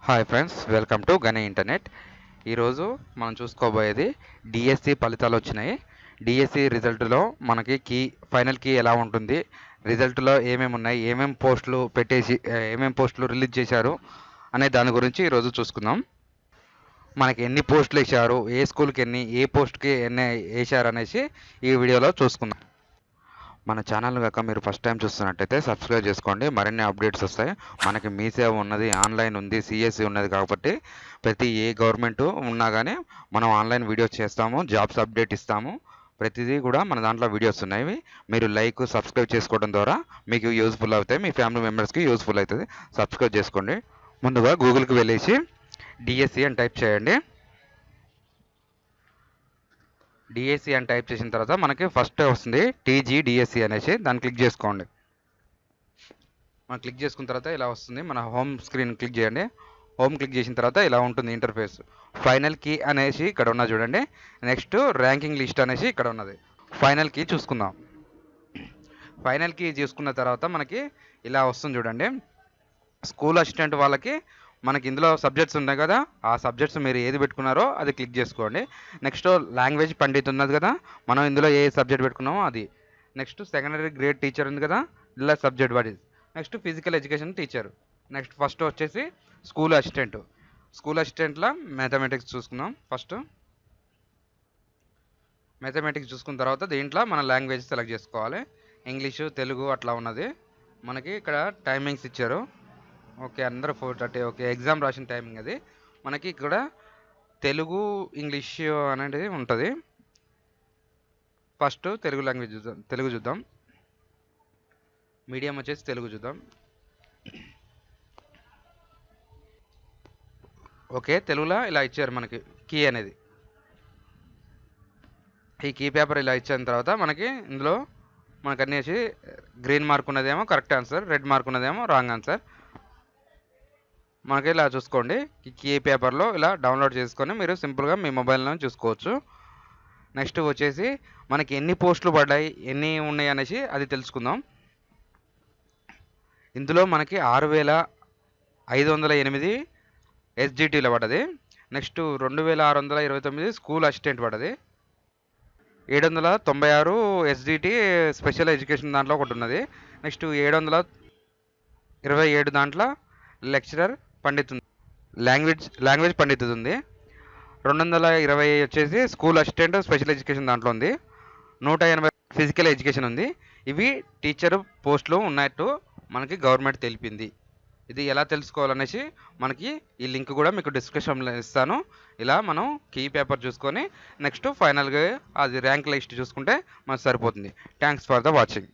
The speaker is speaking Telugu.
హాయ్ ఫ్రెండ్స్, వెల్కమ్ టు గని ఇంటర్నెట్. ఈరోజు మనం చూసుకోబోయేది డిఎస్సి ఫలితాలు వచ్చినాయి. డిఎస్సి రిజల్ట్లో మనకి ఫైనల్ కీ ఎలా ఉంటుంది, రిజల్ట్లో ఏమేమి ఉన్నాయి, ఏమేమి పోస్టులు రిలీజ్ చేశారు అనే దాని గురించి ఈరోజు చూసుకుందాం. మనకి ఎన్ని పోస్టులు వేశారు, ఏ స్కూల్కి ఏ పోస్ట్కి ఎన్ని వేశారు అనేసి ఈ వీడియోలో చూసుకుందాం. మన ఛానల్ కాక మీరు ఫస్ట్ టైం చూస్తున్నట్టయితే సబ్స్క్రైబ్ చేసుకోండి. మరిన్ని అప్డేట్స్ వస్తాయి. మనకి మీ సేవ ఉన్నది, ఆన్లైన్ ఉంది, సిఎస్సి ఉన్నది కాబట్టి ప్రతి ఏ గవర్నమెంట్ ఉన్నా కానీ మనం ఆన్లైన్ వీడియోస్ చేస్తాము, జాబ్స్ అప్డేట్ ఇస్తాము. ప్రతిదీ కూడా మన దాంట్లో వీడియోస్ ఉన్నాయి. మీరు సబ్స్క్రైబ్ చేసుకోవడం ద్వారా మీకు యూజ్ఫుల్ అవుతాయి, మీ ఫ్యామిలీ మెంబర్స్కి యూజ్ఫుల్ అవుతుంది. సబ్స్క్రైబ్ చేసుకోండి. ముందుగా గూగుల్కి వెళ్ళేసి డిఎస్సి అని టైప్ చేయండి. డిఎస్సి అని టైప్ చేసిన తర్వాత మనకి ఫస్ట్ వస్తుంది టీజీడిఎస్సి అనేసి, దాన్ని క్లిక్ చేసుకోండి. మనం క్లిక్ చేసుకున్న తర్వాత ఇలా వస్తుంది. మన హోమ్ స్క్రీన్ క్లిక్ చేయండి. హోమ్ క్లిక్ చేసిన తర్వాత ఇలా ఉంటుంది ఇంటర్ఫేస్. ఫైనల్ కీ అనేసి ఇక్కడ ఉన్నది చూడండి. నెక్స్ట్ ర్యాంకింగ్ లిస్ట్ అనేసి ఇక్కడ ఉన్నది. ఫైనల్ కీ చూసుకుందాం. ఫైనల్ కీ చూసుకున్న తర్వాత మనకి ఇలా వస్తుంది చూడండి. స్కూల్ అసిస్టెంట్ వాళ్ళకి మనకి ఇందులో సబ్జెక్ట్స్ ఉన్నాయి కదా, ఆ సబ్జెక్ట్స్ మీరు ఏది పెట్టుకున్నారో అది క్లిక్ చేసుకోండి. నెక్స్ట్ లాంగ్వేజ్ పండిత్ ఉన్నది కదా, మనం ఇందులో ఏ సబ్జెక్ట్ పెట్టుకున్నామో అది. నెక్స్ట్ సెకండరీ గ్రేడ్ టీచర్ ఉంది కదా, ఇలా సబ్జెక్ట్ వాడి. Next physical education teacher. Next first వచ్చేసి స్కూల్ అసిస్టెంట్. స్కూల్ అసిస్టెంట్లో మ్యాథమెటిక్స్ చూసుకుందాం. ఫస్ట్ మ్యాథమెటిక్స్ చూసుకున్న తర్వాత దీంట్లో మన లాంగ్వేజ్ సెలెక్ట్ చేసుకోవాలి. ఇంగ్లీషు, తెలుగు అట్లా ఉన్నది. మనకి ఇక్కడ టైమింగ్స్ ఇచ్చారు. ఓకే, అందరూ 4:30. ఓకే, ఎగ్జామ్ రాసిన టైమింగ్ అది. మనకి ఇక్కడ తెలుగు, ఇంగ్లీష్ అనేది ఉంటుంది. ఫస్ట్ తెలుగు లాంగ్వేజ్ చూద్దాం, తెలుగు చూద్దాం. మీడియం వచ్చేసి తెలుగు చూద్దాం. ఓకే, తెలుగులో ఇలా ఇచ్చారు మనకి కీ అనేది. ఈ కీ పేపర్ ఇలా ఇచ్చిన తర్వాత మనకి ఇందులో మనకు అన్నీ గ్రీన్ మార్క్ ఉన్నదేమో కరెక్ట్ ఆన్సర్, రెడ్ మార్క్ ఉన్నదేమో రాంగ్ ఆన్సర్. మనకి ఇలా చూసుకోండి. కీ పేపర్లో ఇలా డౌన్లోడ్ చేసుకొని మీరు సింపుల్గా మీ మొబైల్లో చూసుకోవచ్చు. నెక్స్ట్ వచ్చేసి మనకి ఎన్ని పోస్టులు పడ్డాయి, ఎన్ని ఉన్నాయి అనేసి అది తెలుసుకుందాం. ఇందులో మనకి 6,508 ఎస్జిటీలో పడ్డది. నెక్స్ట్ 2,629 స్కూల్ అసిస్టెంట్ పడ్డది. 796 ఎస్జిటి స్పెషల్ ఎడ్యుకేషన్ దాంట్లో ఒకటి ఉన్నది. నెక్స్ట్ 727 దాంట్లో లెక్చరర్ పండిత్ లాంగ్వేజ్ పండిత్ ఉంది. 220 వచ్చేసి స్కూల్ అసిస్టెంట్ స్పెషల్ ఎడ్యుకేషన్ దాంట్లో ఉంది. 180 ఫిజికల్ ఎడ్యుకేషన్ ఉంది. ఇవి టీచర్ పోస్టులు ఉన్నట్టు మనకి గవర్నమెంట్ తెలిపింది. ఇది ఎలా తెలుసుకోవాలనేసి మనకి ఈ లింక్ కూడా మీకు డిస్క్రిప్షన్లో ఇస్తాను. ఇలా మనం కీ పేపర్ చూసుకొని నెక్స్ట్ ఫైనల్గా అది ర్యాంక్ లిస్ట్ చూసుకుంటే మనకు సరిపోతుంది. Thanks for the watching.